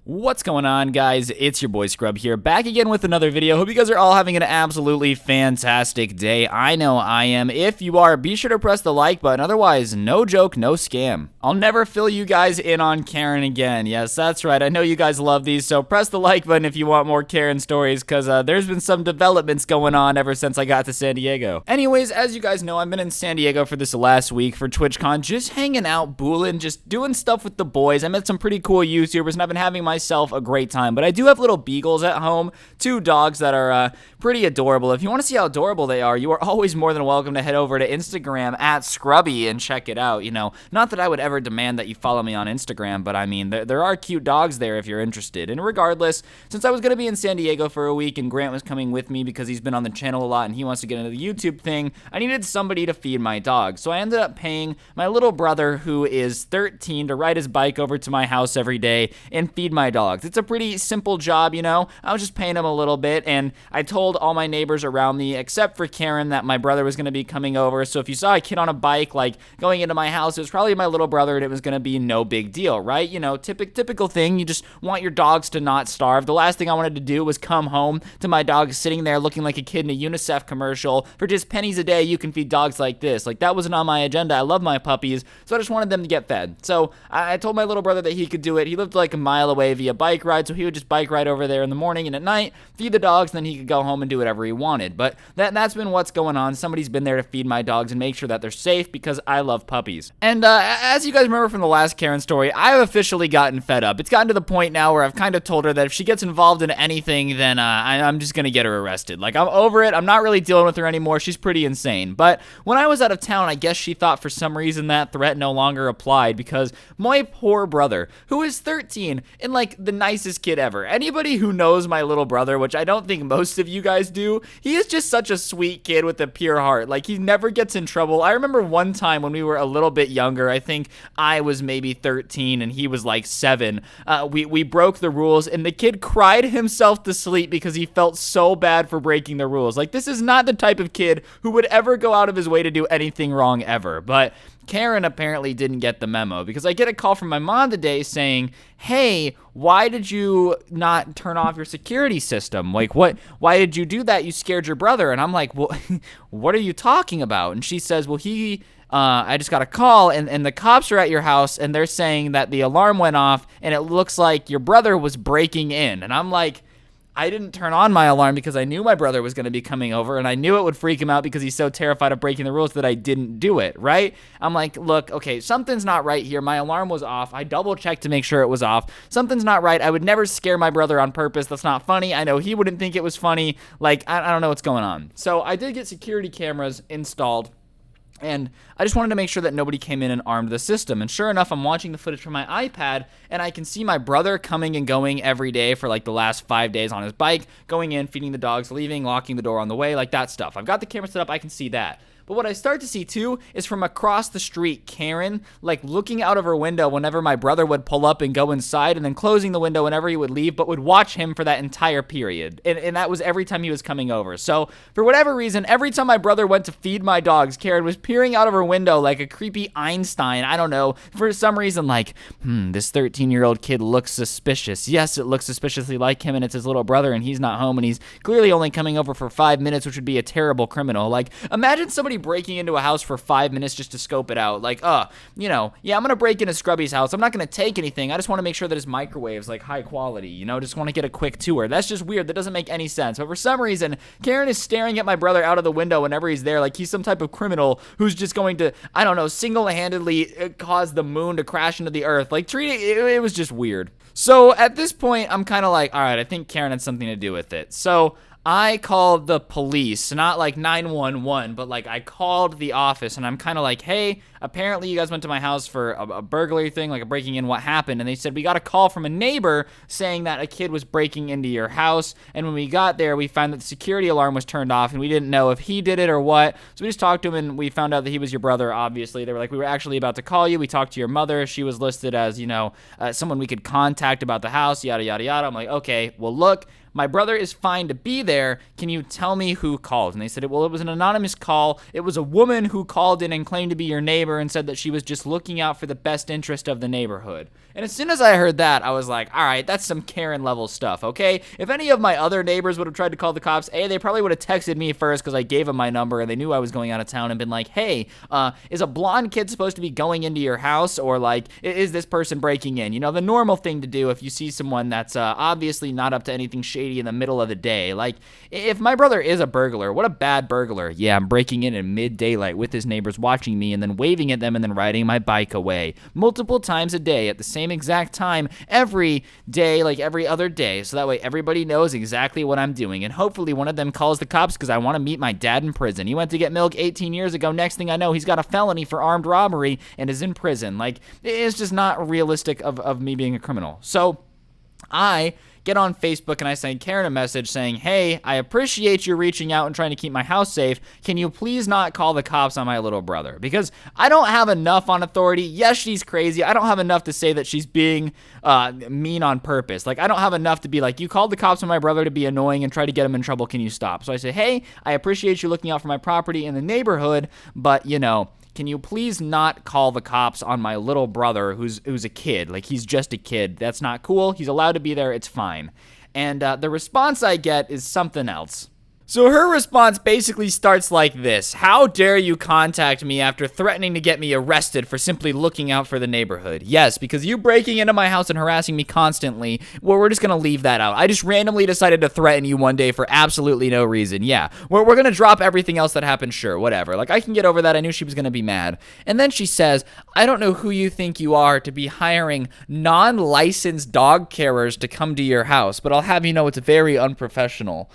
What's going on, guys? It's your boy Scrub here, back again with another video. Hope you guys are all having an absolutely fantastic day. I know I am. If you are, be sure to press the like button. Otherwise, no joke, no scam. I'll never fill you guys in on Karen again. Yes, that's right. I know you guys love these, so press the like button if you want more Karen stories, because there's been some developments going on ever since I got to San Diego. Anyways, as you guys know, I've been in San Diego for this last week for TwitchCon, just hanging out, booling, just doing stuff with the boys. I met some pretty cool YouTubers, and I've been having myself a great time. But I do have little beagles at home, two dogs that are pretty adorable. If you want to see how adorable they are, you are always more than welcome to head over to Instagram at Scrubby and check it out. You know, not that I would ever demand that you follow me on Instagram, but I mean, there are cute dogs there if you're interested. And regardless, since I was going to be in San Diego for a week and Grant was coming with me because he's been on the channel a lot and he wants to get into the YouTube thing, I needed somebody to feed my dog. So I ended up paying my little brother, who is 13, to ride his bike over to my house every day and feed my dogs. It's a pretty simple job, you know. I was just paying him a little bit, and I told all my neighbors around me, except for Karen, that my brother was going to be coming over. So if you saw a kid on a bike, like, going into my house, it was probably my little brother, and it was going to be no big deal, right? You know, typical thing. You just want your dogs to not starve. The last thing I wanted to do was come home to my dog sitting there looking like a kid in a UNICEF commercial. For just pennies a day, you can feed dogs like this. Like, that wasn't on my agenda. I love my puppies, so I just wanted them to get fed. So I told my little brother that he could do it. He lived like a mile away via bike ride, so he would just bike ride over there in the morning and at night, feed the dogs, and then he could go home and do whatever he wanted. But that's been what's going on. Somebody's been there to feed my dogs and make sure that they're safe, because I love puppies. And as you guys remember from the last Karen story, I've officially gotten fed up. It's gotten to the point now where I've kind of told her that if she gets involved in anything, then I'm just gonna get her arrested. Like, I'm over it. I'm not really dealing with her anymore. She's pretty insane. But when I was out of town, I guess she thought for some reason that threat no longer applied, because my poor brother, who is 13 and like the nicest kid ever. Anybody who knows my little brother, which I don't think most of you guys do, he is just such a sweet kid with a pure heart. Like, he never gets in trouble. I remember one time when we were a little bit younger, I think I was maybe 13 and he was like 7. We broke the rules and the kid cried himself to sleep because he felt so bad for breaking the rules. Like, this is not the type of kid who would ever go out of his way to do anything wrong ever. But Karen apparently didn't get the memo, because I get a call from my mom today saying, hey, why did you not turn off your security system? Like, why did you do that? You scared your brother. And I'm like, well, what are you talking about? And she says, well, I just got a call and the cops are at your house and they're saying that the alarm went off and it looks like your brother was breaking in. And I'm like, I didn't turn on my alarm because I knew my brother was going to be coming over, and I knew it would freak him out because he's so terrified of breaking the rules that I didn't do it, right? I'm like, look, okay, something's not right here. My alarm was off. I double-checked to make sure it was off. Something's not right. I would never scare my brother on purpose. That's not funny. I know he wouldn't think it was funny. Like, I don't know what's going on. So I did get security cameras installed, and I just wanted to make sure that nobody came in and armed the system. And sure enough, I'm watching the footage from my iPad, and I can see my brother coming and going every day for like the last 5 days on his bike, going in, feeding the dogs, leaving, locking the door on the way, like that stuff. I've got the camera set up. I can see that. But what I start to see too is from across the street, Karen, like, looking out of her window whenever my brother would pull up and go inside, and then closing the window whenever he would leave, but would watch him for that entire period. And that was every time he was coming over. So for whatever reason, every time my brother went to feed my dogs, Karen was peering out of her window like a creepy Einstein. I don't know. For some reason, like, this 13-year-old kid looks suspicious. Yes, it looks suspiciously like him, and it's his little brother, and he's not home, and he's clearly only coming over for 5 minutes, which would be a terrible criminal. Like, imagine somebody breaking into a house for 5 minutes just to scope it out. Like, you know, yeah, I'm gonna break into Scrubby's house. I'm not gonna take anything. I just want to make sure that his microwave's like high quality, you know, just want to get a quick tour. That's just weird. That doesn't make any sense. But for some reason, Karen is staring at my brother out of the window whenever he's there, like he's some type of criminal who's just going to, I don't know, single-handedly cause the moon to crash into the earth. Like, it was just weird. So at this point, I'm kind of like, all right, I think Karen had something to do with it. So I called the police, not like 911, but like I called the office, and I'm kind of like, hey, apparently you guys went to my house for a burglary thing, like a breaking in, what happened? And they said, we got a call from a neighbor saying that a kid was breaking into your house, and when we got there, we found that the security alarm was turned off, and we didn't know if he did it or what, so we just talked to him, and we found out that he was your brother, obviously. They were like, we were actually about to call you. We talked to your mother. She was listed as, you know, someone we could contact about the house, yada, yada, yada. I'm like, okay, well, look, my brother is fine to be there. Can you tell me who called? And they said, well, it was an anonymous call. It was a woman who called in and claimed to be your neighbor neighbor and said that she was just looking out for the best interest of the neighborhood. And as soon as I heard that, I was like, all right, that's some Karen level stuff, okay? If any of my other neighbors would have tried to call the cops, they probably would have texted me first because I gave them my number and they knew I was going out of town and been like, hey, is a blonde kid supposed to be going into your house, or like, is this person breaking in? You know, the normal thing to do if you see someone that's obviously not up to anything shady in the middle of the day. Like, if my brother is a burglar, what a bad burglar. Yeah, I'm breaking in mid-daylight with his neighbors watching me and then waving at them and then riding my bike away multiple times a day at the same exact time every day, like every other day, so that way everybody knows exactly what I'm doing. And hopefully one of them calls the cops because I want to meet my dad in prison. He went to get milk 18 years ago. Next thing I know, he's got a felony for armed robbery and is in prison. Like, it's just not realistic of me being a criminal. So I get on Facebook and I send Karen a message saying, hey, I appreciate you reaching out and trying to keep my house safe. Can you please not call the cops on my little brother? Because I don't have enough on authority. Yes, she's crazy. I don't have enough to say that she's being mean on purpose. Like, I don't have enough to be like, you called the cops on my brother to be annoying and try to get him in trouble. Can you stop? So I say, hey, I appreciate you looking out for my property in the neighborhood, but, you know, can you please not call the cops on my little brother who's a kid? Like, he's just a kid. That's not cool. He's allowed to be there. It's fine. And the response I get is something else. So her response basically starts like this. How dare you contact me after threatening to get me arrested for simply looking out for the neighborhood? Yes, because you breaking into my house and harassing me constantly, well, we're just going to leave that out. I just randomly decided to threaten you one day for absolutely no reason. Yeah, we're going to drop everything else that happened. Sure, whatever. Like, I can get over that. I knew she was going to be mad. And then she says, I don't know who you think you are to be hiring non-licensed dog carers to come to your house, but I'll have you know it's very unprofessional.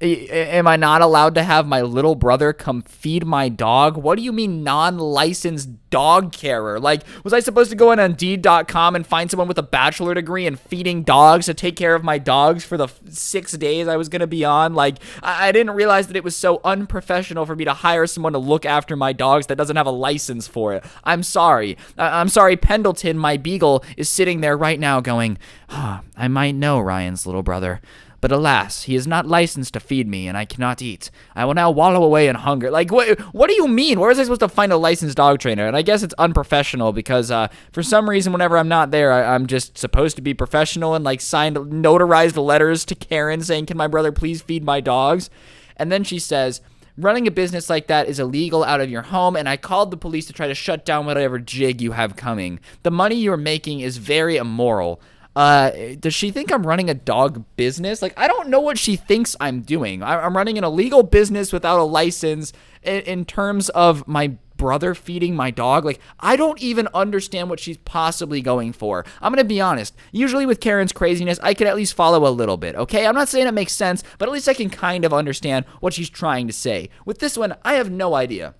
Am I not allowed to have my little brother come feed my dog? What do you mean non-licensed dog carer? Like, was I supposed to go on Indeed.com and find someone with a bachelor degree in feeding dogs to take care of my dogs for the 6 days I was going to be on? Like, I didn't realize that it was so unprofessional for me to hire someone to look after my dogs that doesn't have a license for it. I'm sorry. I'm sorry, Pendleton, my beagle, is sitting there right now going, I might know Ryan's little brother. But alas, he is not licensed to feed me, and I cannot eat. I will now wallow away in hunger. Like, what do you mean? Where was I supposed to find a licensed dog trainer? And I guess it's unprofessional because for some reason, whenever I'm not there, I'm just supposed to be professional and, like, notarized letters to Karen saying, can my brother please feed my dogs? And then she says, running a business like that is illegal out of your home, and I called the police to try to shut down whatever jig you have coming. The money you're making is very immoral. Does she think I'm running a dog business? Like, I don't know what she thinks I'm doing. I'm running an illegal business without a license in terms of my brother feeding my dog. Like, I don't even understand what she's possibly going for. I'm going to be honest. Usually with Karen's craziness, I could at least follow a little bit, okay? I'm not saying it makes sense, but at least I can kind of understand what she's trying to say. With this one, I have no idea.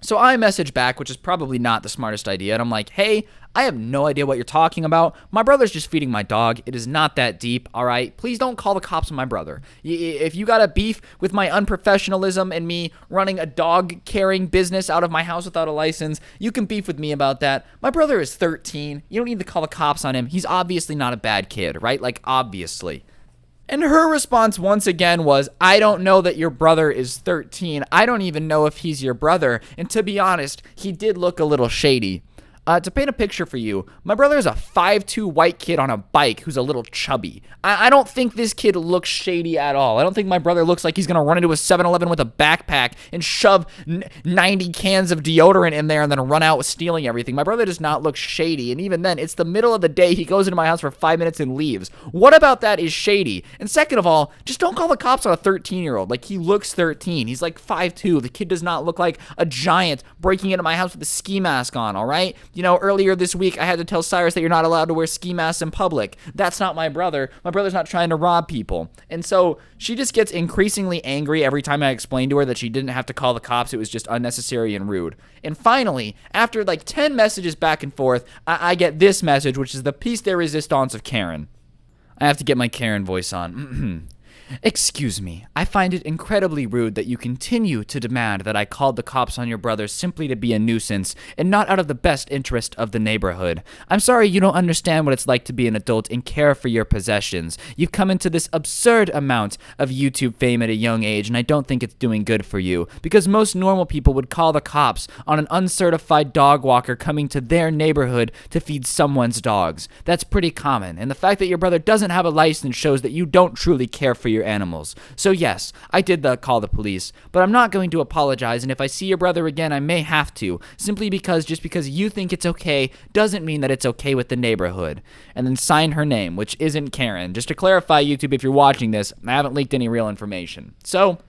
So I message back, which is probably not the smartest idea, and I'm like, hey, I have no idea what you're talking about. My brother's just feeding my dog. It is not that deep, all right? Please don't call the cops on my brother. If you got a beef with my unprofessionalism and me running a dog-carrying business out of my house without a license, you can beef with me about that. My brother is 13. You don't need to call the cops on him. He's obviously not a bad kid, right? Like, obviously. And her response once again was, I don't know that your brother is 13. I don't even know if he's your brother. And to be honest, he did look a little shady. To paint a picture for you, my brother is a 5'2" white kid on a bike who's a little chubby. I don't think this kid looks shady at all. I don't think my brother looks like he's going to run into a 7-Eleven with a backpack and shove 90 cans of deodorant in there and then run out with stealing everything. My brother does not look shady, and even then, it's the middle of the day. He goes into my house for 5 minutes and leaves. What about that is shady? And second of all, just don't call the cops on a 13-year-old. Like, he looks 13. He's like 5'2". The kid does not look like a giant breaking into my house with a ski mask on, all right? You know, earlier this week, I had to tell Cyrus that you're not allowed to wear ski masks in public. That's not my brother. My brother's not trying to rob people. And so she just gets increasingly angry every time I explain to her that she didn't have to call the cops. It was just unnecessary and rude. And finally, after like 10 messages back and forth, I get this message, which is the piece de resistance of Karen. I have to get my Karen voice on. Excuse me, I find it incredibly rude that you continue to demand that I called the cops on your brother simply to be a nuisance and not out of the best interest of the neighborhood. I'm sorry you don't understand what it's like to be an adult and care for your possessions. You've come into this absurd amount of YouTube fame at a young age, and I don't think it's doing good for you, because most normal people would call the cops on an uncertified dog walker coming to their neighborhood to feed someone's dogs. That's pretty common, and the fact that your brother doesn't have a license shows that you don't truly care for your animals. So yes, I did call the police, but I'm not going to apologize, and if I see your brother again, I may have to, simply because just because you think it's okay doesn't mean that it's okay with the neighborhood. And then sign her name, which isn't Karen. Just to clarify, YouTube, if you're watching this, I haven't leaked any real information. So,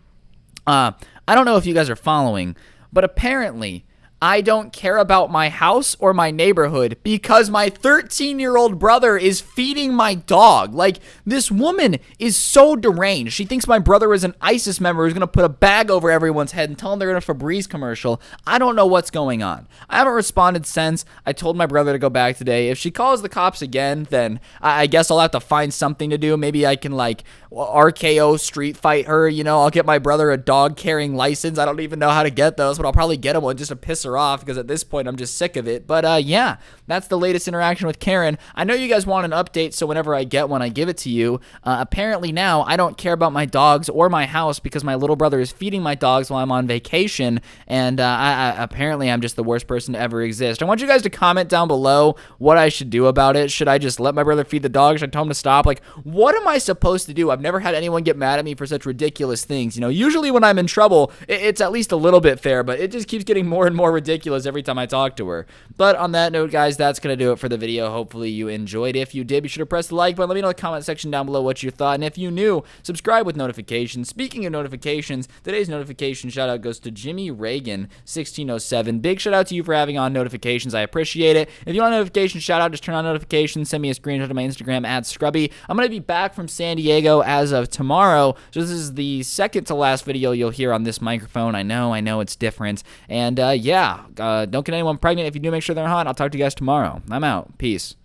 I don't know if you guys are following, but apparently I don't care about my house or my neighborhood because my 13-year-old brother is feeding my dog. Like, this woman is so deranged. She thinks my brother is an ISIS member who's going to put a bag over everyone's head and tell them they're in a Febreze commercial. I don't know what's going on. I haven't responded since. I told my brother to go back today. If she calls the cops again, then I guess I'll have to find something to do. Maybe I can, like, RKO street fight her. You know, I'll get my brother a dog-carrying license. I don't even know how to get those, but I'll probably get him one just to piss her off, because at this point I'm just sick of it. But yeah, that's the latest interaction with Karen. I know you guys want an update, so whenever I get one, I give it to you. Apparently now I don't care about my dogs or my house because my little brother is feeding my dogs while I'm on vacation, and apparently I'm just the worst person to ever exist. I want you guys to comment down below what I should do about it. Should I just let my brother feed the dogs? Should I tell him to stop? Like, what am I supposed to do? I've never had anyone get mad at me for such ridiculous things. You know, usually when I'm in trouble, it's at least a little bit fair, but it just keeps getting more and more ridiculous every time I talk to her. But on that note, guys, that's going to do it for the video. Hopefully you enjoyed. If you did, be sure to press the like button. Let me know in the comment section down below what you thought. And if you new, subscribe with notifications. Speaking of notifications, today's notification shout out goes to Jimmy Reagan 1607. Big shout out to you for having on notifications. I appreciate it. If you want a notification shout out, just turn on notifications. Send me a screenshot to my Instagram @Scrubby. I'm going to be back from San Diego as of tomorrow. So this is the second to last video you'll hear on this microphone. I know it's different. And yeah, don't get anyone pregnant. If you do, make sure they're hot. I'll talk to you guys tomorrow. I'm out. Peace.